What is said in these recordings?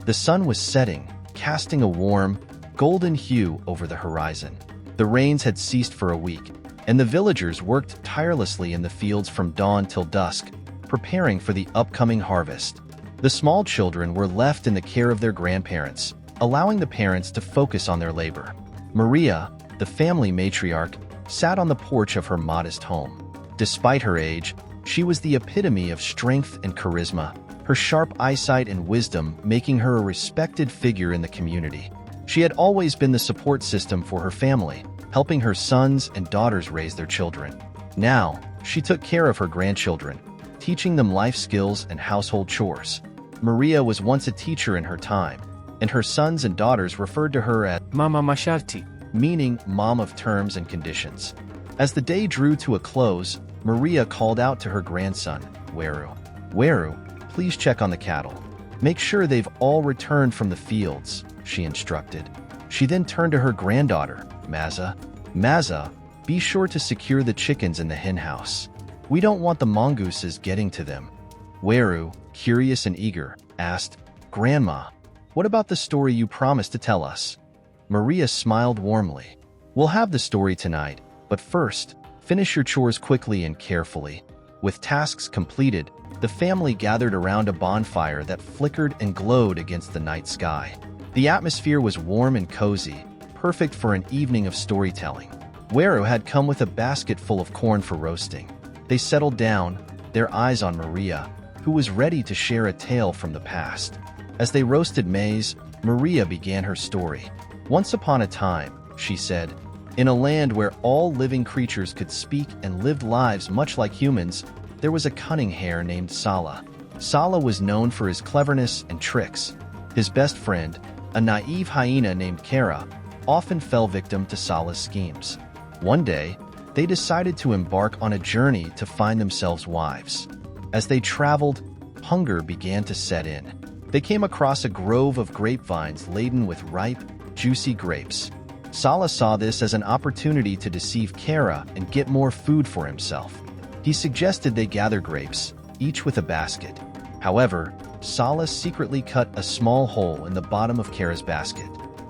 The sun was setting, casting a warm, golden hue over the horizon. The rains had ceased for a week, and the villagers worked tirelessly in the fields from dawn till dusk, preparing for the upcoming harvest. The small children were left in the care of their grandparents, allowing the parents to focus on their labor. Maria, the family matriarch, sat on the porch of her modest home. Despite her age, she was the epitome of strength and charisma, her sharp eyesight and wisdom making her a respected figure in the community. She had always been the support system for her family, helping her sons and daughters raise their children. Now, she took care of her grandchildren, teaching them life skills and household chores. Maria was once a teacher in her time, and her sons and daughters referred to her as Mama Masharti, meaning mom of terms and conditions. As the day drew to a close, Maria called out to her grandson, Weru. Weru, please check on the cattle. Make sure they've all returned from the fields, she instructed. She then turned to her granddaughter, Maza. Maza, be sure to secure the chickens in the hen house. We don't want the mongooses getting to them. Weru, curious and eager, asked, Grandma, what about the story you promised to tell us? Maria smiled warmly. We'll have the story tonight, but first, finish your chores quickly and carefully. With tasks completed, the family gathered around a bonfire that flickered and glowed against the night sky. The atmosphere was warm and cozy, perfect for an evening of storytelling. Weru had come with a basket full of corn for roasting. They settled down, their eyes on Maria, who was ready to share a tale from the past. As they roasted maize, Maria began her story. Once upon a time, she said, in a land where all living creatures could speak and lived lives much like humans, there was a cunning hare named Sala. Sala was known for his cleverness and tricks. His best friend, a naive hyena named Kara, often fell victim to Sala's schemes. One day, they decided to embark on a journey to find themselves wives. As they traveled, hunger began to set in. They came across a grove of grapevines laden with ripe, juicy grapes. Sala saw this as an opportunity to deceive Kara and get more food for himself. He suggested they gather grapes, each with a basket. However, Sala secretly cut a small hole in the bottom of Kara's basket.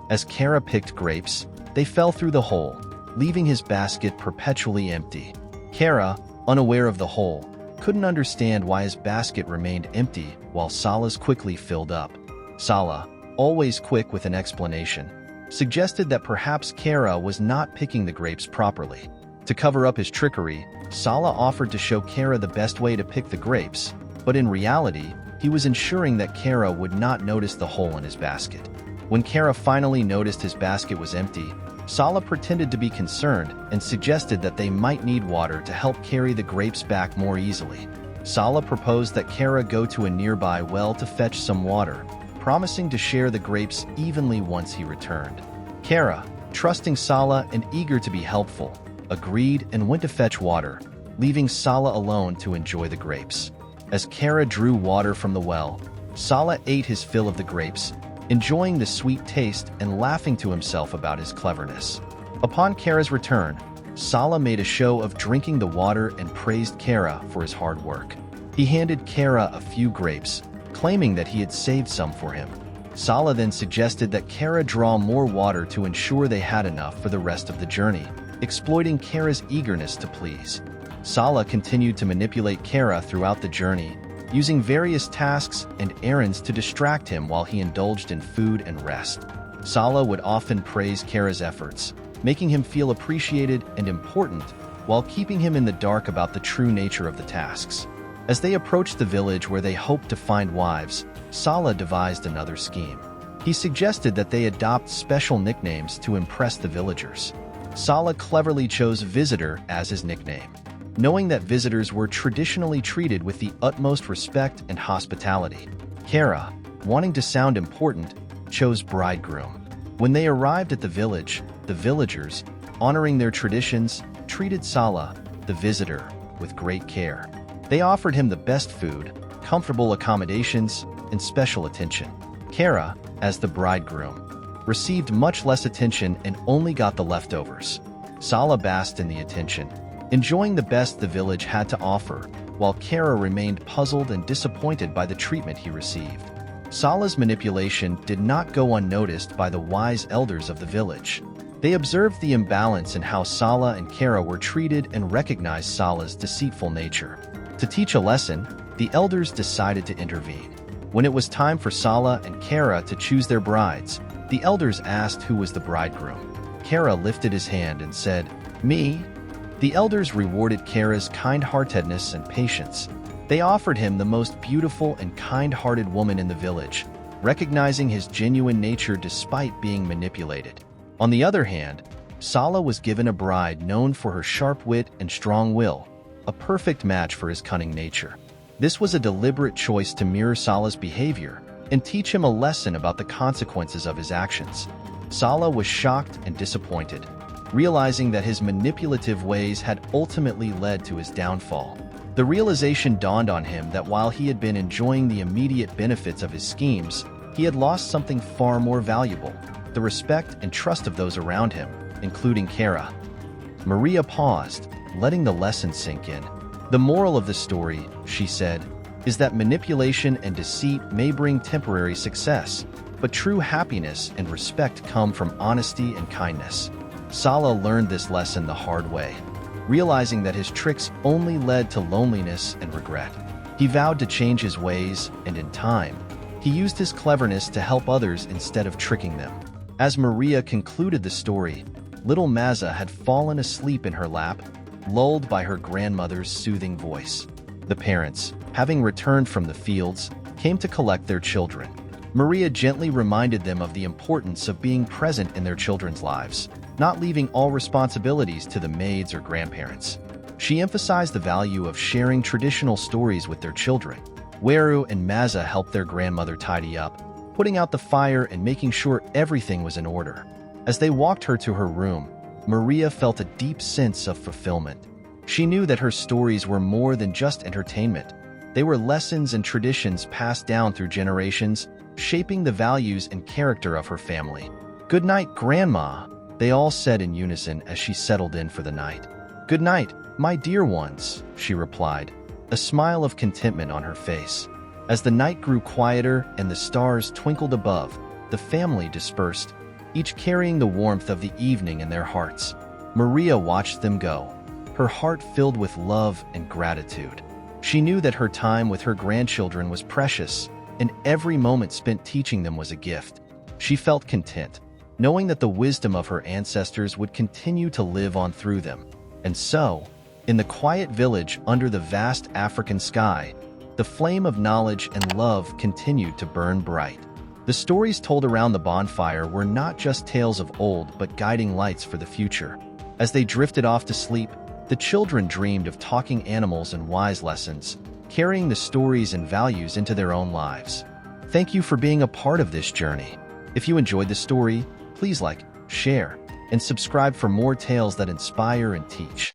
As Kara picked grapes, they fell through the hole, leaving his basket perpetually empty. Kara, unaware of the hole, couldn't understand why his basket remained empty while Sala's quickly filled up. Sala, always quick with an explanation, suggested that perhaps Kara was not picking the grapes properly. To cover up his trickery, Sala offered to show Kara the best way to pick the grapes, but in reality, he was ensuring that Kara would not notice the hole in his basket. When Kara finally noticed his basket was empty, Sala pretended to be concerned and suggested that they might need water to help carry the grapes back more easily. Sala proposed that Kara go to a nearby well to fetch some water, promising to share the grapes evenly once he returned. Kara, trusting Sala and eager to be helpful, agreed and went to fetch water, leaving Sala alone to enjoy the grapes. As Kara drew water from the well, Sala ate his fill of the grapes, enjoying the sweet taste and laughing to himself about his cleverness. Upon Kara's return, Sala made a show of drinking the water and praised Kara for his hard work. He handed Kara a few grapes, claiming that he had saved some for him. Sala then suggested that Kara draw more water to ensure they had enough for the rest of the journey, exploiting Kara's eagerness to please. Sala continued to manipulate Kara throughout the journey, using various tasks and errands to distract him while he indulged in food and rest. Sala would often praise Kara's efforts, making him feel appreciated and important, while keeping him in the dark about the true nature of the tasks. As they approached the village where they hoped to find wives, Sala devised another scheme. He suggested that they adopt special nicknames to impress the villagers. Sala cleverly chose Visitor as his nickname, knowing that visitors were traditionally treated with the utmost respect and hospitality. Kara, wanting to sound important, chose Bridegroom. When they arrived at the village, the villagers, honoring their traditions, treated Sala, the visitor, with great care. They offered him the best food, comfortable accommodations, and special attention. Kara, as the bridegroom, received much less attention and only got the leftovers. Sala basked in the attention, enjoying the best the village had to offer, while Kara remained puzzled and disappointed by the treatment he received. Sala's manipulation did not go unnoticed by the wise elders of the village. They observed the imbalance in how Sala and Kara were treated and recognized Sala's deceitful nature. To teach a lesson, the elders decided to intervene. When it was time for Sala and Kara to choose their brides, the elders asked who was the bridegroom. Kara lifted his hand and said, "Me." The elders rewarded Kara's kind-heartedness and patience. They offered him the most beautiful and kind-hearted woman in the village, recognizing his genuine nature despite being manipulated. On the other hand, Sala was given a bride known for her sharp wit and strong will, a perfect match for his cunning nature. This was a deliberate choice to mirror Sala's behavior and teach him a lesson about the consequences of his actions. Sala was shocked and disappointed, realizing that his manipulative ways had ultimately led to his downfall. The realization dawned on him that while he had been enjoying the immediate benefits of his schemes, he had lost something far more valuable: the respect and trust of those around him, including Kara. Maria paused, letting the lesson sink in. "The moral of the story," she said, "is that manipulation and deceit may bring temporary success, but true happiness and respect come from honesty and kindness." Sala learned this lesson the hard way, realizing that his tricks only led to loneliness and regret. He vowed to change his ways, and in time, he used his cleverness to help others instead of tricking them. As Maria concluded the story, little Mazza had fallen asleep in her lap, lulled by her grandmother's soothing voice. The parents, having returned from the fields, came to collect their children. Maria gently reminded them of the importance of being present in their children's lives, not leaving all responsibilities to the maids or grandparents. She emphasized the value of sharing traditional stories with their children. Weru and Mazza helped their grandmother tidy up, putting out the fire and making sure everything was in order. As they walked her to her room, Maria felt a deep sense of fulfillment. She knew that her stories were more than just entertainment. They were lessons and traditions passed down through generations, shaping the values and character of her family. "Good night, Grandma," they all said in unison as she settled in for the night. "Good night, my dear ones," she replied, a smile of contentment on her face. As the night grew quieter and the stars twinkled above, the family dispersed, each carrying the warmth of the evening in their hearts. Maria watched them go, her heart filled with love and gratitude. She knew that her time with her grandchildren was precious, and every moment spent teaching them was a gift. She felt content, knowing that the wisdom of her ancestors would continue to live on through them. And so, in the quiet village under the vast African sky, the flame of knowledge and love continued to burn bright. The stories told around the bonfire were not just tales of old but guiding lights for the future. As they drifted off to sleep, the children dreamed of talking animals and wise lessons, carrying the stories and values into their own lives. Thank you for being a part of this journey. If you enjoyed the story, please like, share, and subscribe for more tales that inspire and teach.